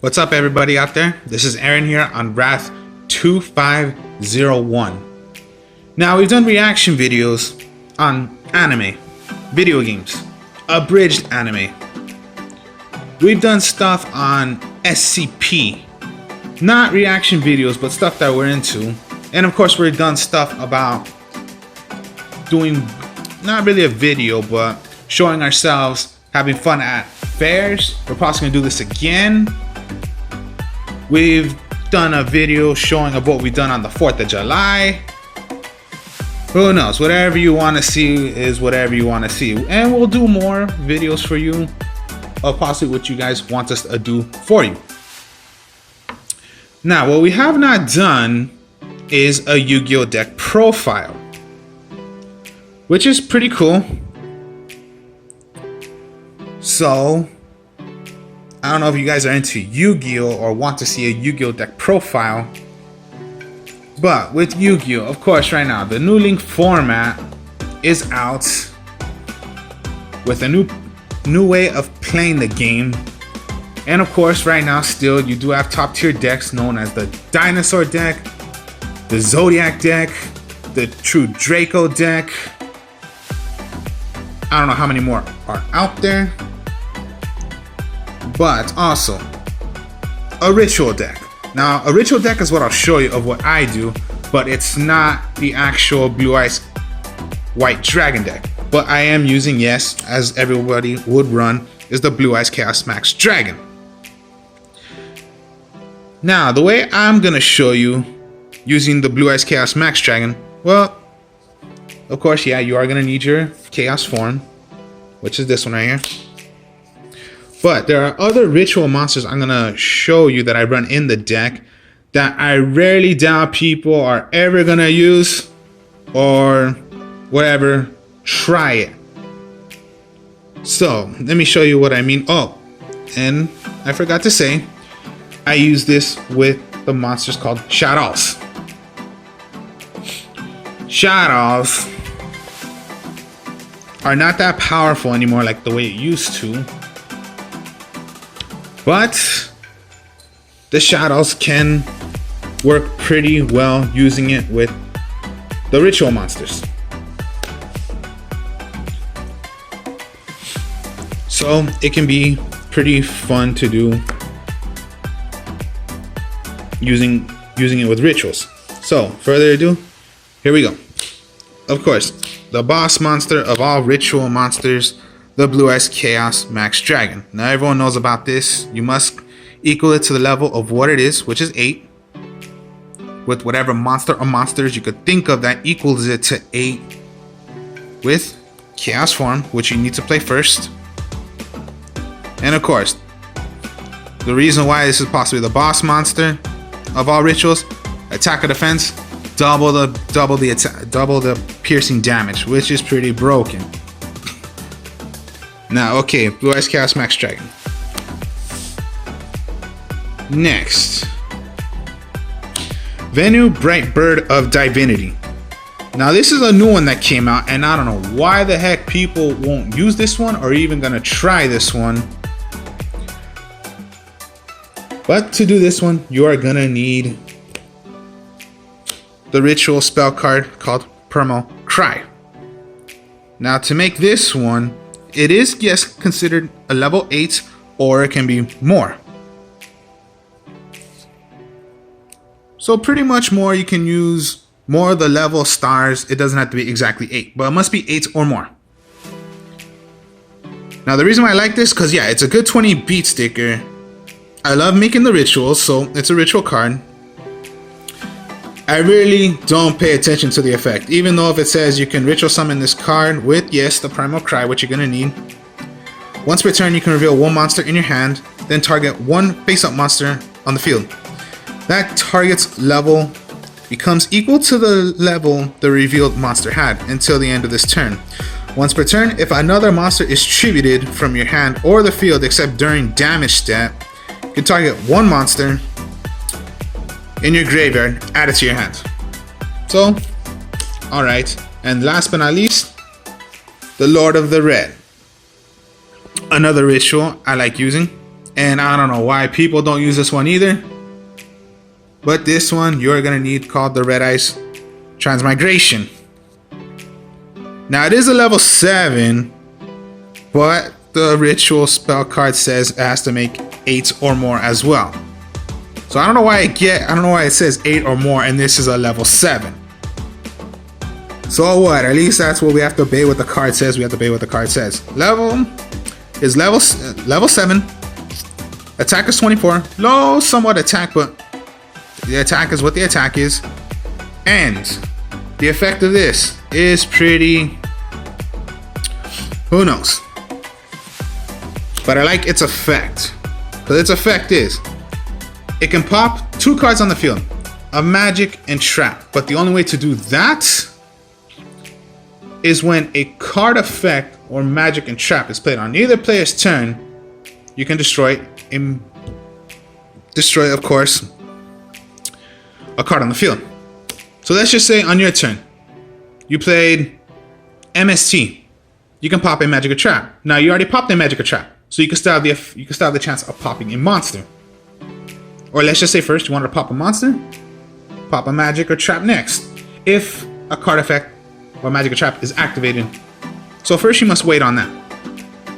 What's up, everybody out there? This is Aaron here on Wrath 2501. Now, we've done reaction videos on anime, video games, abridged anime. We've done stuff on SCP, not reaction videos, but stuff that we're into. And of course, we've done stuff about doing, not really a video, but showing ourselves having fun at fairs. We're possibly gonna do this again. We've done a video showing of what we've done on the 4th of July. Who knows? Whatever you want to see is whatever you want to see. And we'll do more videos for you of possibly what you guys want us to do for you. Now, what we have not done is a Yu-Gi-Oh! Deck profile, which is pretty cool. So, I don't know if you guys are into Yu-Gi-Oh! Or want to see a Yu-Gi-Oh! Deck profile. But with Yu-Gi-Oh! Of course, right now, the new Link format is out with a new way of playing the game. And of course, right now, still, you do have top tier decks known as the Dinosaur deck, the Zodiac deck, the True Draco deck. I don't know how many more are out there. But also, a ritual deck. Now, a ritual deck is what I'll show you of what I do, but it's not the actual Blue Eyes White Dragon deck. But I am using, yes, as everybody would run, is the Blue Eyes Chaos Max Dragon. Now, the way I'm gonna show you using the Blue Eyes Chaos Max Dragon, well, of course, yeah, you are gonna need your Chaos form, which is this one right here. But there are other ritual monsters I'm gonna show you that I run in the deck that I rarely doubt people are ever gonna use or whatever. Try it. So let me show you what I mean. Oh, and I forgot to say, I use this with the monsters called Shadows. Shadows are not that powerful anymore like the way it used to. But the Shadows can work pretty well using it with the ritual monsters. So it can be pretty fun to do using it with rituals. So further ado, here we go. Of course, the boss monster of all ritual monsters, the Blue Eyes Chaos Max Dragon. Now everyone knows about this. You must equal it to the level of what it is, which is 8. With whatever monster or monsters you could think of that equals it to 8. With Chaos form, which you need to play first. And of course, the reason why this is possibly the boss monster of all rituals, attack or defense, double the piercing damage, which is pretty broken. Now, okay, Blue Eyes Chaos Max Dragon. Next, Venu Bright Bird of Divinity. Now, this is a new one that came out, and I don't know why the heck people won't use this one or even gonna try this one. But to do this one, you are gonna need the ritual spell card called Primal Cry. Now, to make this one, it is, yes, considered a level 8, or it can be more. So pretty much more, you can use more of the level stars. It doesn't have to be exactly 8, but it must be 8 or more. Now the reason why I like this, because yeah, it's a good 20 beat sticker. I love making the rituals, so it's a ritual card. I really don't pay attention to the effect, even though if it says you can ritual summon this card with, yes, the Primal Cry, which you're gonna need. Once per turn, you can reveal one monster in your hand, then target one face-up monster on the field. That target's level becomes equal to the level the revealed monster had until the end of this turn. Once per turn, if another monster is tributed from your hand or the field except during damage stat, you can target one monster in your graveyard, add it to your hand. So, alright. And last but not least, the Lord of the Red. Another ritual I like using. And I don't know why people don't use this one either. But this one you're gonna need, called the Red Ice Transmigration. Now it is a level 7, but the ritual spell card says it has to make 8 or more as well. So I don't know why it says 8 or more and this is a level 7. So what? At least that's what we have to obey what the card says. We have to obey what the card says. Level is level 7. Attack is 24. Low somewhat attack, but the attack is what the attack is. And the effect of this is pretty... who knows? But I like its effect. Because its effect is... it can pop 2 cards on the field. A magic and trap. But the only way to do that is when a card effect or magic and trap is played on either player's turn. You can destroy, of course, a card on the field. So let's just say on your turn, you played MST. You can pop a magic or trap. Now you already popped a magic or trap, so you can still have the chance of popping a monster. Or let's just say first you wanted to pop a monster, pop a magic or trap next, if a card effect or magic or trap is activated. So first you must wait on that.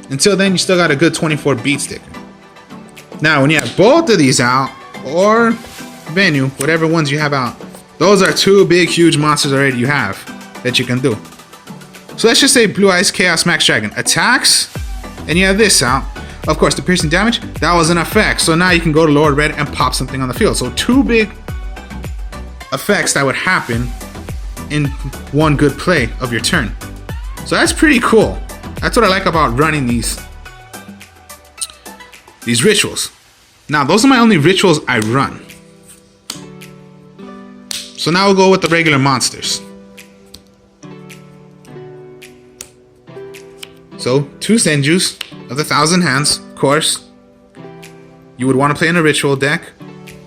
Until then, you still got a good 24 beat sticker. Now, when you have both of these out, or Venue, whatever ones you have out, those are 2 big, huge monsters already you have that you can do. So let's just say Blue Eyes Chaos Max Dragon attacks, and you have this out. Of course, the piercing damage, that was an effect. So now you can go to Lord Red and pop something on the field. So 2 big effects that would happen in one good play of your turn. So that's pretty cool. That's what I like about running these rituals. Now, those are my only rituals I run. So now we'll go with the regular monsters. So, 2 Senjus of the 1,000 Hands, of course. You would want to play in a ritual deck,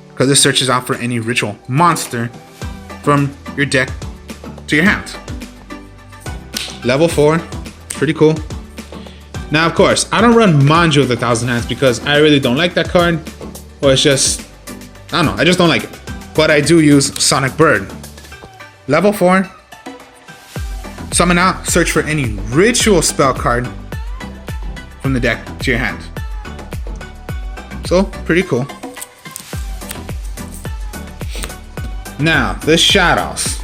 because it searches out for any ritual monster from your deck to your hand. Level 4. Pretty cool. Now, of course, I don't run Manju of the 1,000 Hands because I really don't like that card. Or it's just... I don't know, I just don't like it. But I do use Sonic Bird. Level 4. Summon out, search for any ritual spell card from the deck to your hand. So, pretty cool. Now, the Shadows.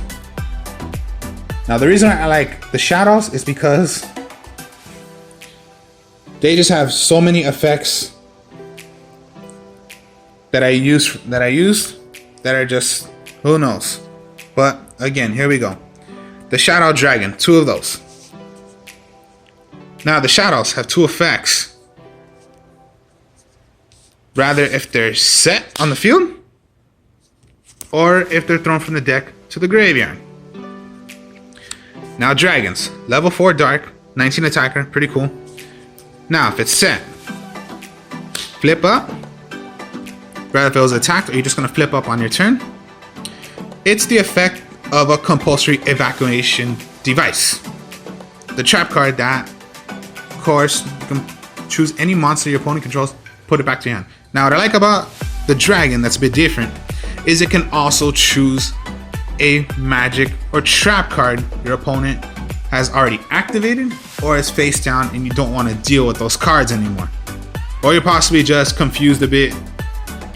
Now, the reason I like the Shadows is because they just have so many effects that I used that are just, who knows. But again, here we go. The Shadow Dragon, 2 of those. Now the Shadows have 2 effects. Rather if they're set on the field, or if they're thrown from the deck to the graveyard. Now Dragons, level 4 Dark, 19 attacker, pretty cool. Now if it's set, flip up. Rather if it was attacked, or you're just going to flip up on your turn. It's the effect of a compulsory evacuation device. The trap card that, of course, you can choose any monster your opponent controls, put it back to your hand. Now what I like about the dragon that's a bit different is it can also choose a magic or trap card your opponent has already activated or is face down and you don't want to deal with those cards anymore. Or you're possibly just confused a bit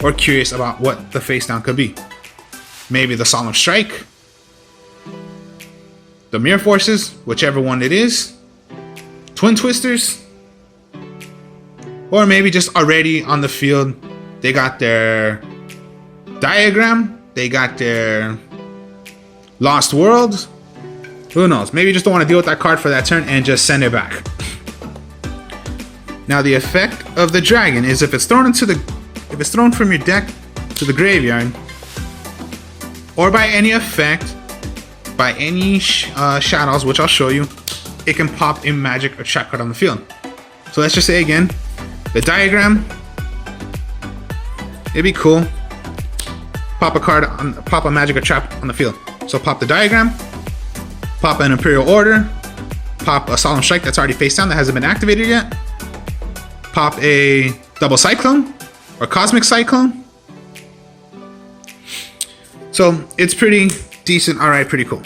or curious about what the face down could be. Maybe the Solemn Strike, the Mirror Forces, whichever one it is, Twin Twisters, or maybe just already on the field they got their Diagram, they got their Lost World. Who knows? Maybe you just don't want to deal with that card for that turn and just send it back. Now the effect of the dragon is if it's thrown from your deck to the graveyard, or by any effect, by any shadows, which I'll show you, it can pop a magic or trap card on the field. So let's just say again, the Diagram, it'd be cool. Pop a magic or trap on the field. So pop the Diagram, pop an Imperial Order, pop a Solemn Strike that's already face down that hasn't been activated yet, pop a Double Cyclone or Cosmic Cyclone. So it's pretty decent. Alright, pretty cool.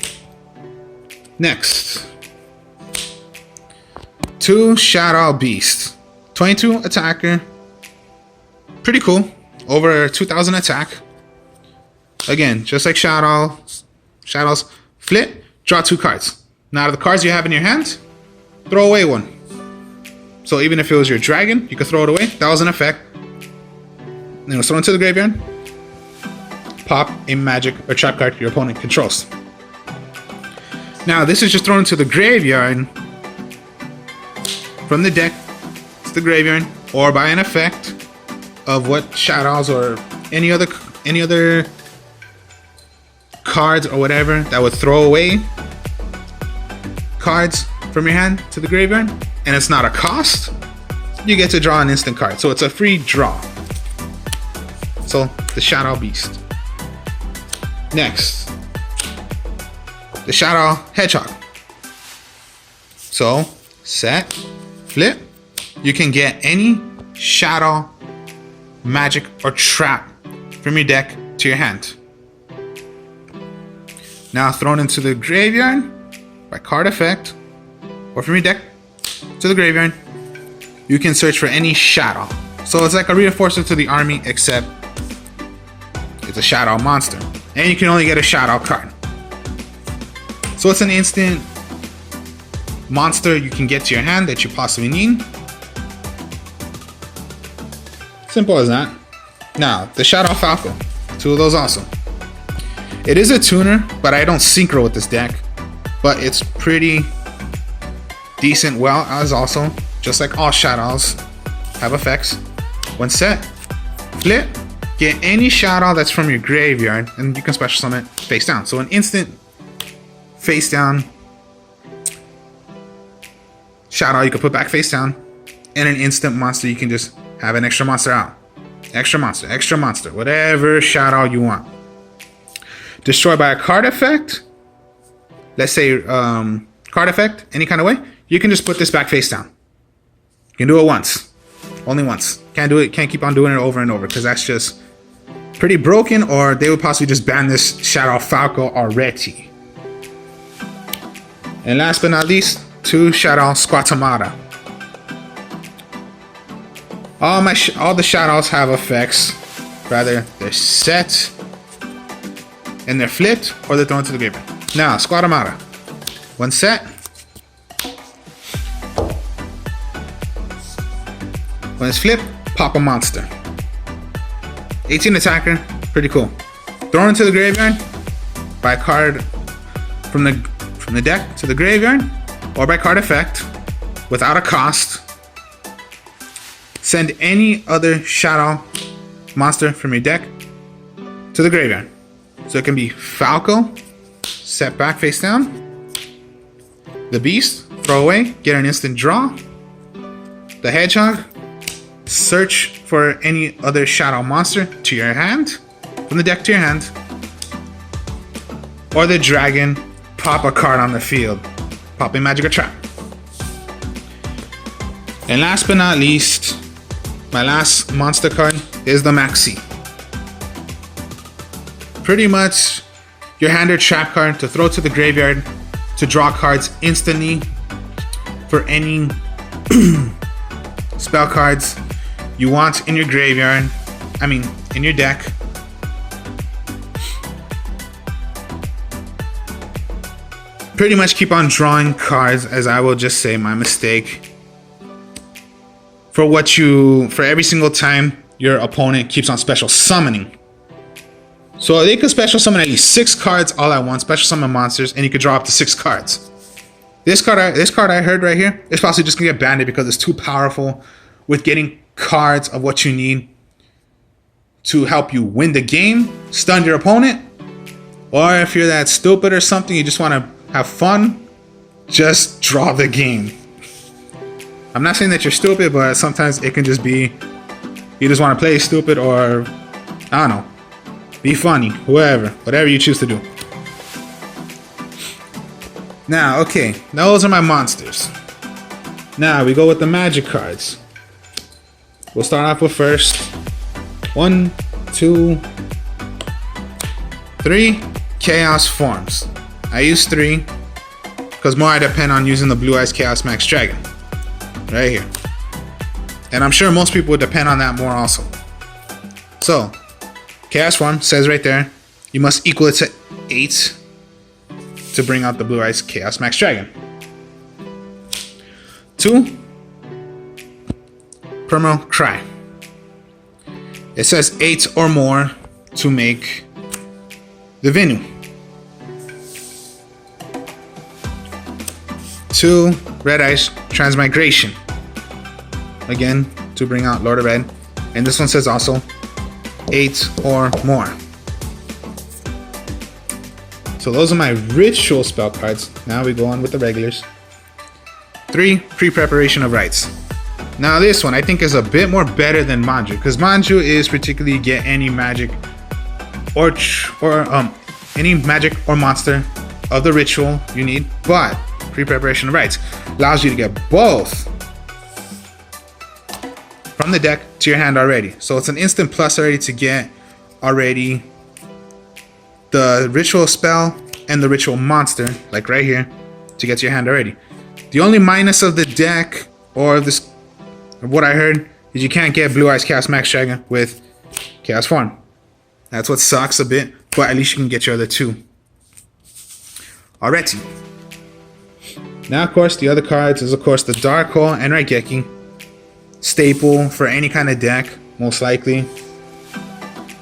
Next. 2 Shadow Beast. 22 attacker. Pretty cool. Over 2000 attack. Again, just like Shadows, flip, draw 2 cards. Now, out of the cards you have in your hand, throw away 1. So even if it was your dragon, you could throw it away. That was an effect. Then it was thrown into the graveyard. Pop a magic or trap card your opponent controls. Now, this is just thrown into the graveyard from the deck to the graveyard, or by an effect of what Shadows or any other cards or whatever that would throw away cards from your hand to the graveyard, and it's not a cost, you get to draw an instant card. So it's a free draw. So the Shadow Beast. Next, the Shadow Hedgehog. So set, flip, you can get any shadow, magic, or trap from your deck to your hand. Now thrown into the graveyard by card effect, or from your deck to the graveyard, you can search for any shadow. So it's like a reinforcer to the army, except it's a shadow monster. And you can only get a shadow card. So it's an instant monster you can get to your hand that you possibly need. Simple as that. Now, the Shadow Falco. 2 of those also. It is a tuner, but I don't synchro with this deck. But it's pretty decent well as also. Just like all Shadows have effects. When set, flip, get any shadow that's from your graveyard, and you can special summon it face down. So an instant face down shadow you can put back face down, and an instant monster you can just have an extra monster out. Extra monster, whatever shadow you want. Destroy by a card effect. Let's say card effect, any kind of way. You can just put this back face down. You can do it once. Only once. Can't do it, can't keep on doing it over and over, because that's just pretty broken, or they would possibly just ban this Shadow Falco already. And last but not least, 2 Shadow Squatamata. All the shadows have effects. Rather, they're set, and they're flipped, or they're thrown to the graveyard. Now, Squatamata. When set, when it's flipped, pop a monster. 18 attacker, pretty cool. Thrown into the graveyard by a card from the deck to the graveyard, or by card effect, without a cost. Send any other shadow monster from your deck to the graveyard. So it can be Falco, set back face down. The Beast, throw away, get an instant draw. The Hedgehog, search for any other shadow monster to your hand, from the deck to your hand. Or the Dragon, pop a card on the field, pop a magic or trap. And last but not least, my last monster card is the Maxi. Pretty much your hand or trap card to throw to the graveyard to draw cards instantly for any spell cards you want in your graveyard, in your deck. Pretty much keep on drawing cards, as I will just say my mistake. For every single time your opponent keeps on special summoning. So they could special summon at least 6 cards all at once, special summon monsters, and you could draw up to 6 cards. This card I heard right here is possibly just gonna get banned because it's too powerful with getting cards of what you need to help you win the game, stun your opponent, or if you're that stupid or something, you just want to have fun, just draw the game. I'm not saying that you're stupid, but sometimes it can just be you just want to play stupid, or I don't know, be funny, whatever you choose to do. Now, okay, those are my monsters. Now we go with the magic cards. We'll start off with first 1, 2, 3 Chaos forms. I use 3 because more I depend on using the Blue Eyes Chaos Max Dragon right here, and I'm sure most people would depend on that more also. So Chaos form says right there, you must equal it to 8 to bring out the Blue Eyes Chaos Max Dragon. 2 Permo Cry. It says 8 or more to make the Venu. 2 Red Eyes Transmigration. Again, to bring out Lord of Red. And this one says also 8 or more. So those are my ritual spell cards. Now we go on with the regulars. 3 Pre-Preparation of Rites. Now this one I think is a bit more better than Manju, because Manju is particularly get any magic or any magic or monster of the ritual you need, but Pre-Preparation of Rites allows you to get both from the deck to your hand already. So it's an instant plus already to get already the ritual spell and the ritual monster, like right here, to get to your hand already. The only minus of the deck, or this, what I heard, is you can't get Blue Eyes Chaos Max Dragon with Chaos form. That's what sucks a bit, but at least you can get your other 2. Alrighty. Now, of course, the other cards is, of course, the Dark Hole and Raigeki. Staple for any kind of deck, most likely.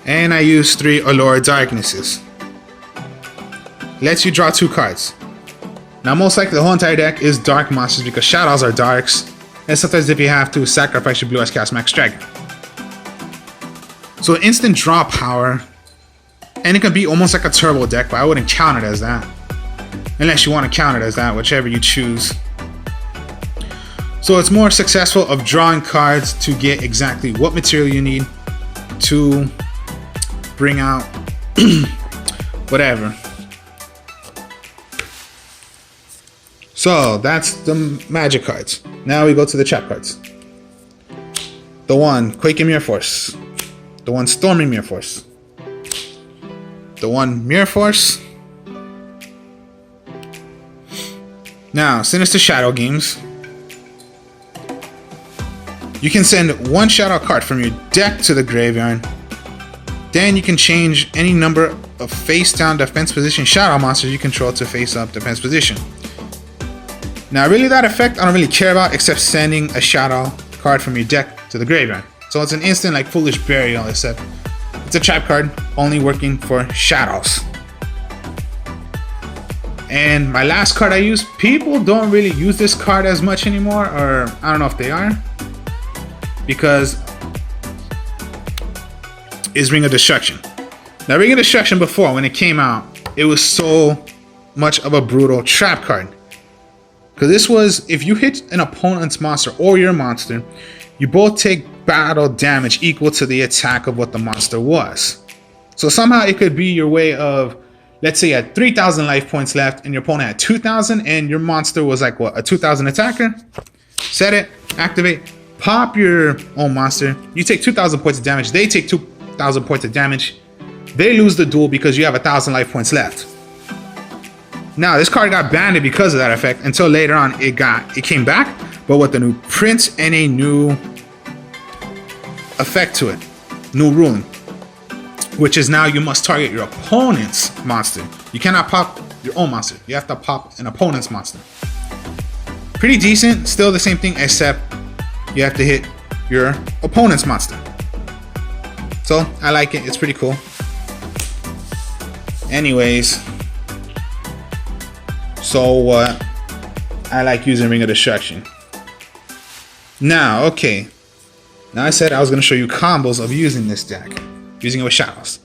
And I use 3 Allure Darknesses. Lets you draw 2 cards. Now, most likely the whole entire deck is dark monsters because shadows are darks. And sometimes if you have to, sacrifice your Blue Eyes Chaos Max Dragon. So instant draw power. And it can be almost like a turbo deck, but I wouldn't count it as that. Unless you want to count it as that, whichever you choose. So it's more successful of drawing cards to get exactly what material you need to bring out whatever. So that's the magic cards. Now we go to the trap cards. The 1 Quaking Mirror Force. The 1 Storming Mirror Force. The 1 Mirror Force. Now, Sinister Shadow Games. You can send 1 shadow card from your deck to the graveyard. Then you can change any number of face down defense position shadow monsters you control to face up defense position. Now, really, that effect I don't really care about, except sending a shadow card from your deck to the graveyard. So it's an instant like Foolish Burial, except it's a trap card only working for shadows. And my last card I use, people don't really use this card as much anymore, or I don't know if they are, because is Ring of Destruction. Now, Ring of Destruction before, when it came out, it was so much of a brutal trap card. Because this was, if you hit an opponent's monster or your monster, you both take battle damage equal to the attack of what the monster was. So somehow it could be your way of, let's say you had 3,000 life points left and your opponent had 2,000 and your monster was like what, a 2,000 attacker? Set it, activate, pop your own monster. You take 2,000 points of damage, they take 2,000 points of damage. They lose the duel because you have 1,000 life points left. Now, this card got banned because of that effect until later on it came back, but with the new print and a new effect to it, new ruling, which is now you must target your opponent's monster. You cannot pop your own monster. You have to pop an opponent's monster. Pretty decent, still the same thing, except you have to hit your opponent's monster. So I like it, it's pretty cool. Anyways, so I like using Ring of Destruction. Now, okay. Now I said I was going to show you combos of using this deck. Using it with shadows.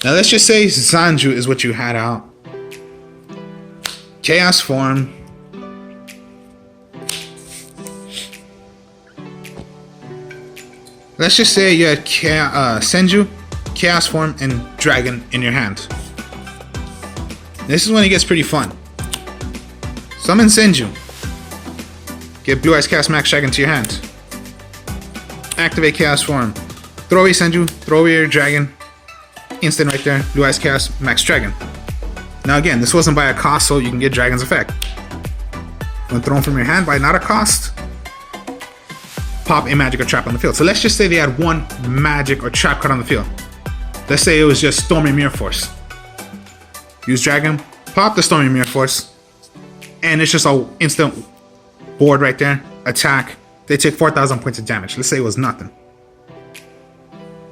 Now let's just say Zanju is what you had out. Chaos form. Let's just say you had Senju, Chaos form, and Dragon in your hand. This is when it gets pretty fun. Summon Senju. Get Blue Eyes Chaos Max Dragon to your hand. Activate Chaos Form. Throw away Senju, throw away your dragon. Instant right there. Blue Eyes Chaos, Max Dragon. Now again, this wasn't by a cost, so you can get Dragon's effect. When thrown from your hand by not a cost, pop a magic or trap on the field. So let's just say they had one magic or trap card on the field. Let's say it was just Stormy Mirror Force. Use Dragon, pop the Stormy Mirror Force, and it's just a instant board right there. Attack. They take 4,000 points of damage. Let's say it was nothing.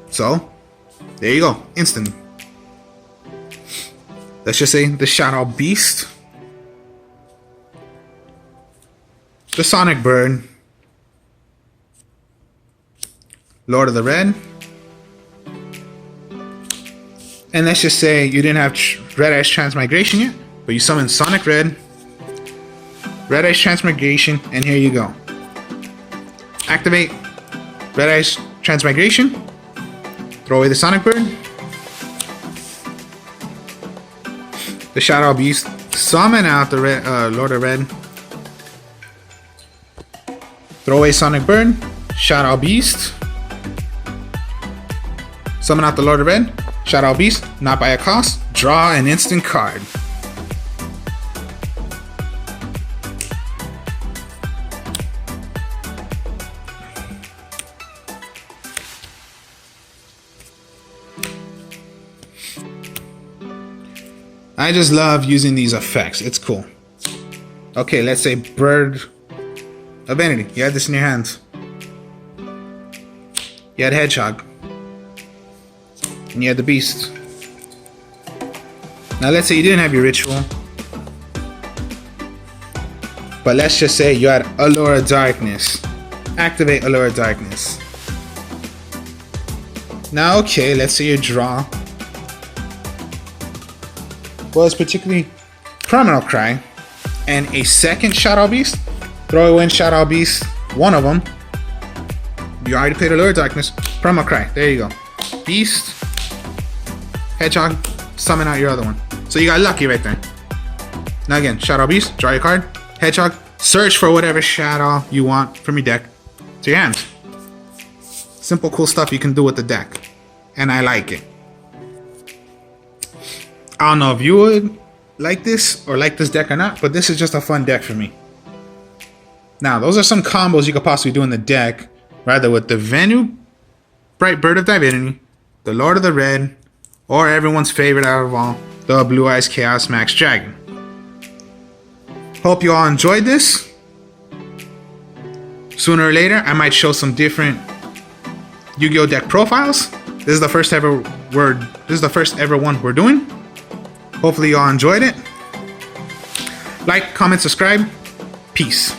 So, there you go. Instant. Let's just say the Shadow Beast, the Sonic Bird, Lord of the Red, and let's just say you didn't have Red Eyes Transmigration yet, but you summoned Sonic Red, Red Eyes Transmigration, and here you go. Activate Red Eyes Transmigration, throw away the Sonic Bird, the Shadow Beast, summon out the Lord of Red, throw away Sonic Bird, Shadow Beast, summon out the Lord of Red, Shadow Beast, not by a cost, draw an instant card. I just love using these effects. It's cool. Okay, let's say Bird of Vanity. You had this in your hands. You had Hedgehog. And you had the Beast. Now let's say you didn't have your Ritual. But let's just say you had Allure of Darkness. Activate Allure of Darkness. Now okay, let's say you draw was particularly Criminal Cry and a second Shadow Beast. Throw away Shadow Beast, one of them. You already played Allure of Darkness. Criminal Cry, there you go. Beast, Hedgehog, summon out your other one. So you got lucky right there. Now again, Shadow Beast, draw your card. Hedgehog, search for whatever shadow you want from your deck to your hands. Simple, cool stuff you can do with the deck. And I like it. I don't know if you would like this or like this deck or not, but this is just a fun deck for me. Now, those are some combos you could possibly do in the deck, rather with the Venu, Bright Bird of Divinity, the Lord of the Red, or everyone's favorite out of all, the Blue Eyes Chaos Max Dragon. Hope you all enjoyed this. Sooner or later, I might show some different Yu-Gi-Oh deck profiles. This is the first ever one we're doing. Hopefully you all enjoyed it. Like, comment, subscribe. Peace.